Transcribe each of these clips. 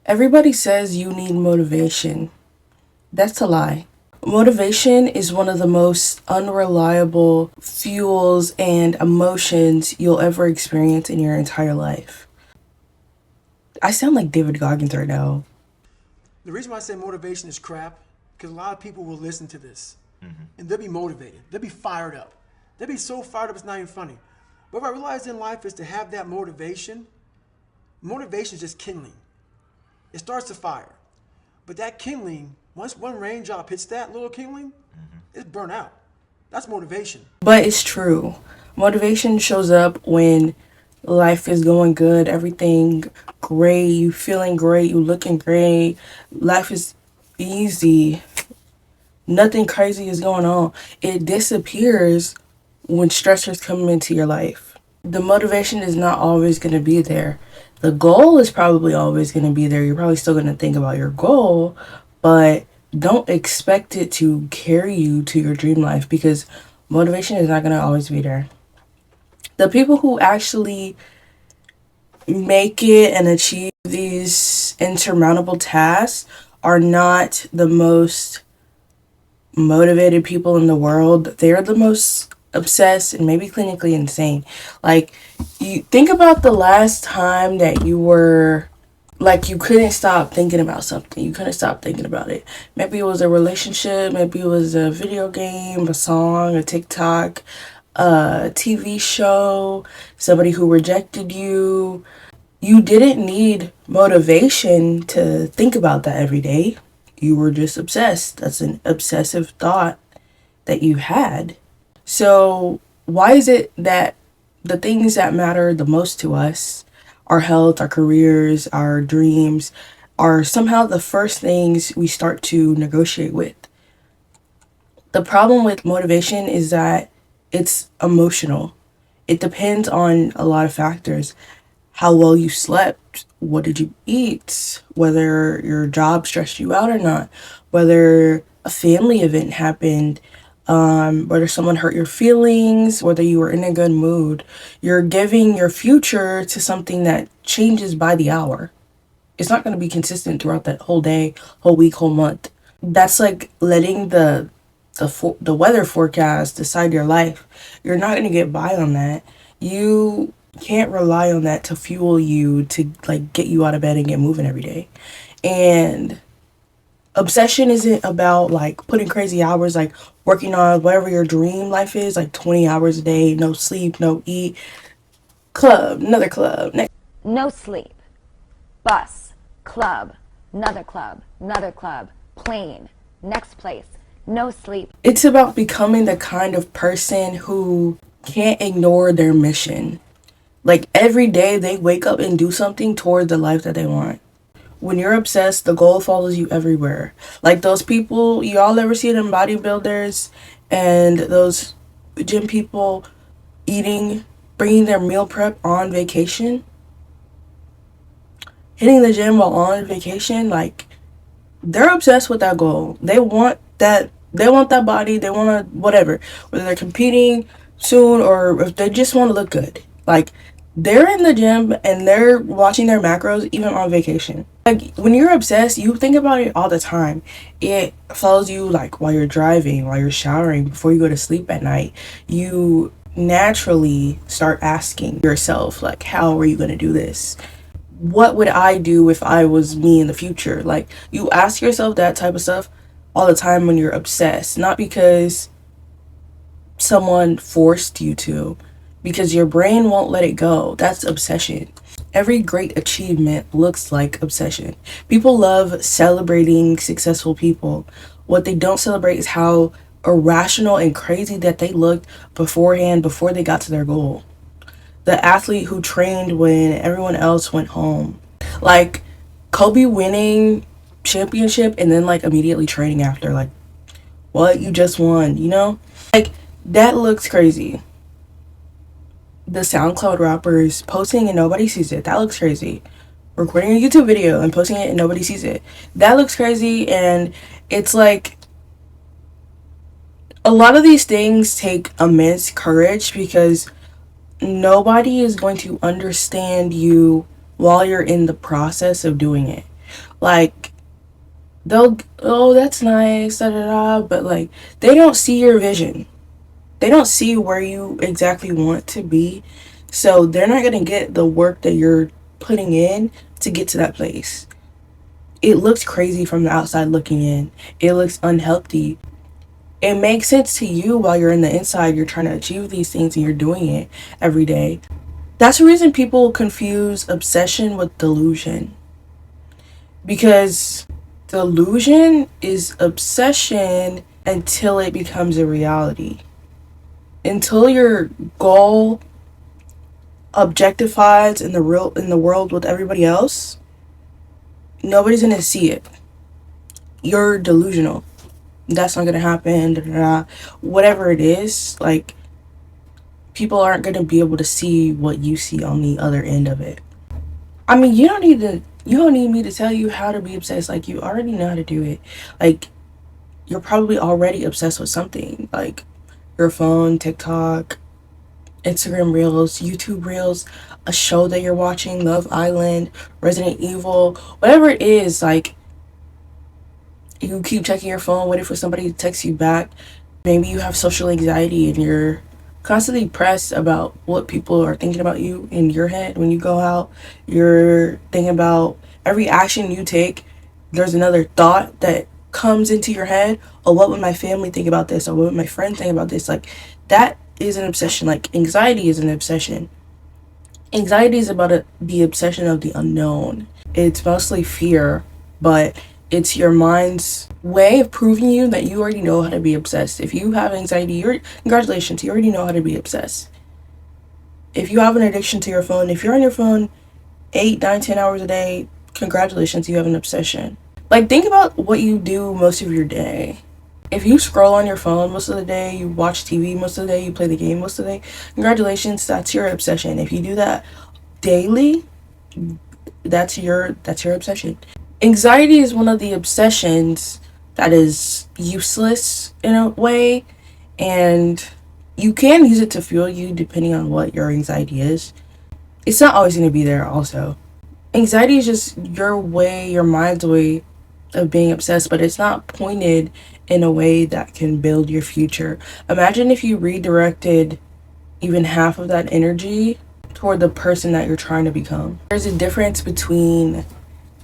Everybody says you need motivation. That's a lie. Motivation is one of the most unreliable fuels and emotions you'll ever experience in your entire life. I sound like David Goggins right now. The reason why I say motivation is crap, because a lot of people will listen to this and they'll be motivated. They'll be fired up. They'll be so fired up it's not even funny. But what I realized in life is to have that motivation, motivation is just kindling. It starts a fire. But that kindling, once one raindrop hits that little kindling, it's burnt out. That's motivation. But it's true. Motivation shows up when life is going good, everything great, you feeling great, you looking great, life is easy, nothing crazy is going on. It disappears when stressors come into your life. The motivation is not always going to be there. The goal is probably always going to be there. You're probably still going to think about your goal, but don't expect it to carry you to your dream life because motivation is not going to always be there. The people who actually make it and achieve these insurmountable tasks are not the most motivated people in the world. They're the most obsessed and maybe clinically insane. Like, you think about the last time that you were like you couldn't stop thinking about something. You couldn't stop thinking about it. Maybe it was a relationship, maybe it was a video game, a song, a TikTok, a TV show, somebody who rejected you. You didn't need motivation to think about that every day. You were just obsessed. That's an obsessive thought that you had. So, why is it that the things that matter the most to us, our health, our careers, our dreams, are somehow the first things we start to negotiate with? The problem with motivation is that it's emotional. It depends on a lot of factors. How well you slept, what did you eat, whether your job stressed you out or not, whether a family event happened, whether someone hurt your feelings, whether you were in a good mood. You're giving your future to something that changes by the hour. It's not going to be consistent throughout that whole day, whole week, whole month. That's like letting the weather forecast decide your life. You're not going to get by on that. You can't rely on that to fuel you to like get you out of bed and get moving every day. And obsession isn't about like putting crazy hours, like working on whatever your dream life is, like 20 hours a day, no sleep, no eat, club, another club, next. No sleep. Bus. Club. Another club. Plane. Next place. No sleep. It's about becoming the kind of person who can't ignore their mission. Like every day they wake up and do something toward the life that they want. When you're obsessed, the goal follows you everywhere. Like those people, you all ever see them bodybuilders and those gym people eating, bringing their meal prep on vacation, hitting the gym while on vacation, like they're obsessed with that goal. They want that body, they want to whatever, whether they're competing soon or if they just want to look good. Like they're in the gym and they're watching their macros even on vacation. Like when you're obsessed, you think about it all the time. It follows you like while you're driving, while you're showering, before you go to sleep at night. You naturally start asking yourself like, how are you going to do this? What would I do if I was me in the future? Like you ask yourself that type of stuff all the time when you're obsessed, not because someone forced you to, because your brain won't let it go. That's obsession. Every great achievement looks like obsession. People love celebrating successful people. What they don't celebrate is how irrational and crazy that they looked beforehand before they got to their goal. The athlete who trained when everyone else went home. Like Kobe winning championship and then like immediately training after, like, what, you just won, you know? Like that looks crazy. The SoundCloud rappers posting and nobody sees it. That looks crazy. Recording a YouTube video and posting it and nobody sees it. That looks crazy. And it's like a lot of these things take immense courage because nobody is going to understand you while you're in the process of doing it. Like, they'll, oh, that's nice, da da da, but like, they don't see your vision. They don't see where you exactly want to be. So they're not going to get the work that you're putting in to get to that place. It looks crazy from the outside looking in. It looks unhealthy. It makes sense to you while you're in the inside. You're trying to achieve these things and you're doing it every day. That's the reason people confuse obsession with delusion. Because delusion is obsession until it becomes a reality. Until your goal objectifies in the world with everybody else, nobody's gonna see it. You're delusional. That's not gonna happen. Da, da, da. Whatever it is, like, people aren't gonna be able to see what you see on the other end of it. I mean, you don't need me to tell you how to be obsessed. Like, you already know how to do it. Like, you're probably already obsessed with something, like your phone, TikTok, Instagram Reels, YouTube Reels, a show that you're watching, Love Island, Resident Evil, whatever it is. Like, you keep checking your phone, waiting for somebody to text you back. Maybe you have social anxiety and you're constantly pressed about what people are thinking about you in your head when you go out. You're thinking about every action you take. There's another thought that comes into your head. Oh, what would my family think about this? Or what would my friend think about this? Like, that is an obsession. Like, anxiety is an obsession. Anxiety is about the obsession of the unknown. It's mostly fear, but it's your mind's way of proving you that you already know how to be obsessed. If you have anxiety, congratulations, you already know how to be obsessed. If you have an addiction to your phone, if you're on your phone 8, 9, 10 hours a day, congratulations, you have an obsession. Like, think about what you do most of your day. If you scroll on your phone most of the day, you watch TV most of the day, you play the game most of the day, congratulations, that's your obsession. If you do that daily, that's your obsession. Anxiety is one of the obsessions that is useless in a way, and you can use it to fuel you depending on what your anxiety is. It's not always going to be there also. Anxiety is just your mind's way of being obsessed, but it's not pointed in a way that can build your future. Imagine if you redirected even half of that energy toward the person that you're trying to become. There's a difference between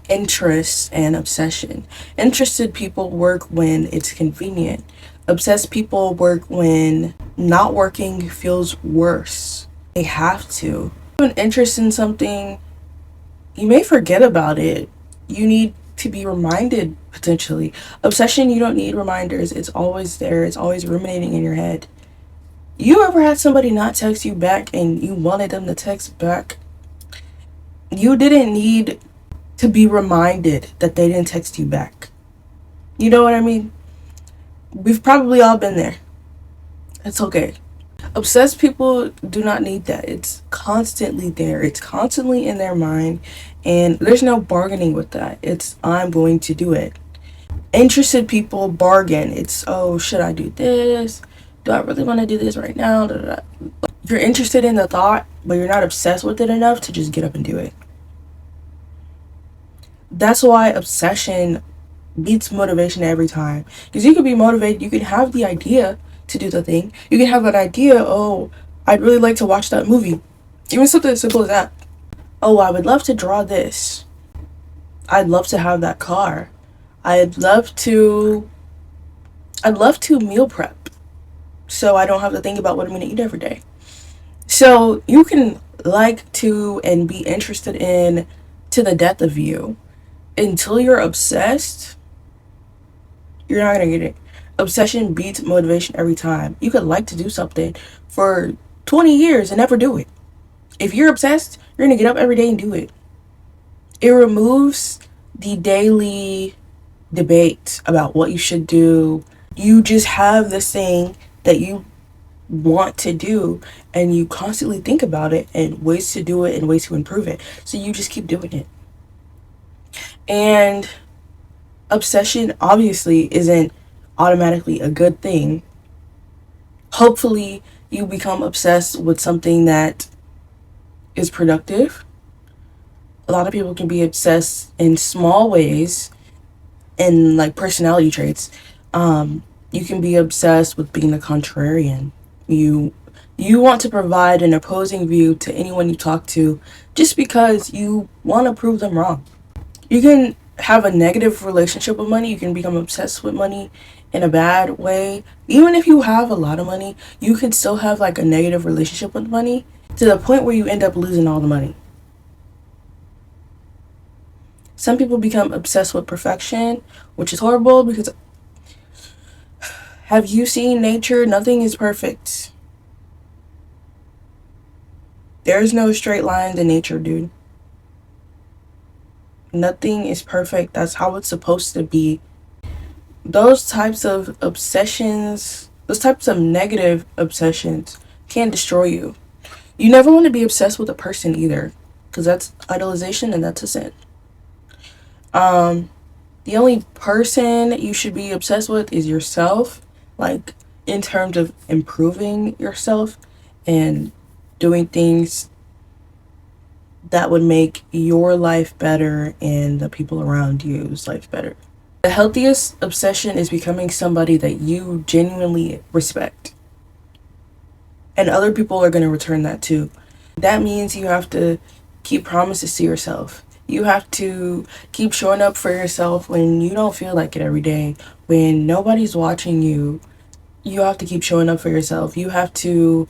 interest and obsession. Interested people work when it's convenient. Obsessed people work when not working feels worse. They have to. An interest in something, you may forget about it. You need to be reminded potentially. Obsession, you don't need reminders. It's always there. It's always ruminating in your head. You ever had somebody not text you back and you wanted them to text back? You didn't need to be reminded that they didn't text you back. You know what I mean? We've probably all been there. It's okay. Obsessed people do not need that. It's constantly there. It's constantly in their mind, and there's no bargaining with that. It's, I'm going to do it. Interested people bargain. It's, oh, should I do this? Do I really want to do this right now? Da, da, da. You're interested in the thought, but you're not obsessed with it enough to just get up and do it. That's why obsession beats motivation every time. Because you could be motivated, you can have the idea to do the thing. You can have an idea, oh, I'd really like to watch that movie. Even something as simple as that. Oh, I would love to draw this. I'd love to have that car. I'd love to meal prep so I don't have to think about what I'm going to eat every day. So you can like to and be interested in to the death of you. Until you're obsessed, you're not going to get it. Obsession beats motivation every time. You could like to do something for 20 years and never do it. If you're obsessed, you're going to get up every day and do it. It removes the daily debate about what you should do. You just have this thing that you want to do, and you constantly think about it and ways to do it and ways to improve it. So you just keep doing it. And obsession obviously isn't automatically a good thing. Hopefully you become obsessed with something that is productive. A lot of people can be obsessed in small ways, in like personality traits. You can be obsessed with being the contrarian. You want to provide an opposing view to anyone you talk to just because you want to prove them wrong. You can have a negative relationship with money. You can become obsessed with money in a bad way. Even if you have a lot of money, you can still have like a negative relationship with money to the point where you end up losing all the money. Some people become obsessed with perfection, which is horrible because have you seen nature? Nothing is perfect. There's no straight lines in nature, dude. Nothing is perfect. That's how it's supposed to be. Those types of obsessions, those types of negative obsessions can destroy you. You never want to be obsessed with a person either, because that's idolization and that's a sin. The only person you should be obsessed with is yourself, like in terms of improving yourself and doing things that would make your life better and the people around you's life better. The healthiest obsession is becoming somebody that you genuinely respect. And other people are going to return that too. That means you have to keep promises to yourself. You have to keep showing up for yourself when you don't feel like it every day. When nobody's watching you, you have to keep showing up for yourself. You have to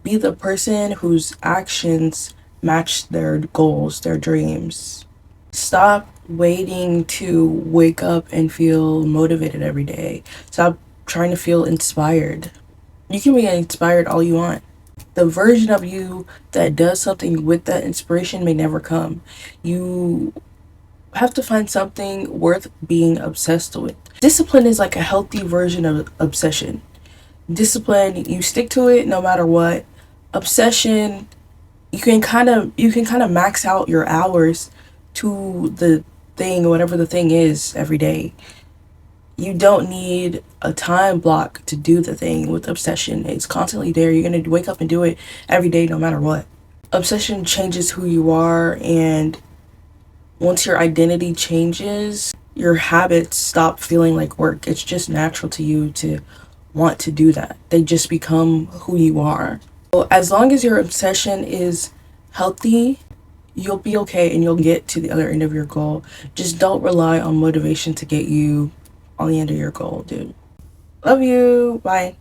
be the person whose actions match their goals, their dreams. Stop waiting to wake up and feel motivated every day. Stop trying to feel inspired. You can be inspired all you want. The version of you that does something with that inspiration may never come. You have to find something worth being obsessed with. Discipline is like a healthy version of obsession. Discipline, you stick to it no matter what. Obsession, you can kind of max out your hours to the thing, whatever the thing is, every day. You don't need a time block to do the thing. With obsession, it's constantly there. You're going to wake up and do it every day no matter what. Obsession changes who you are, and once your identity changes, your habits stop feeling like work. It's just natural to you to want to do that. They just become who you are. So as long as your obsession is healthy, you'll be okay and you'll get to the other end of your goal. Just don't rely on motivation to get you on the end of your goal, dude. Love you. Bye.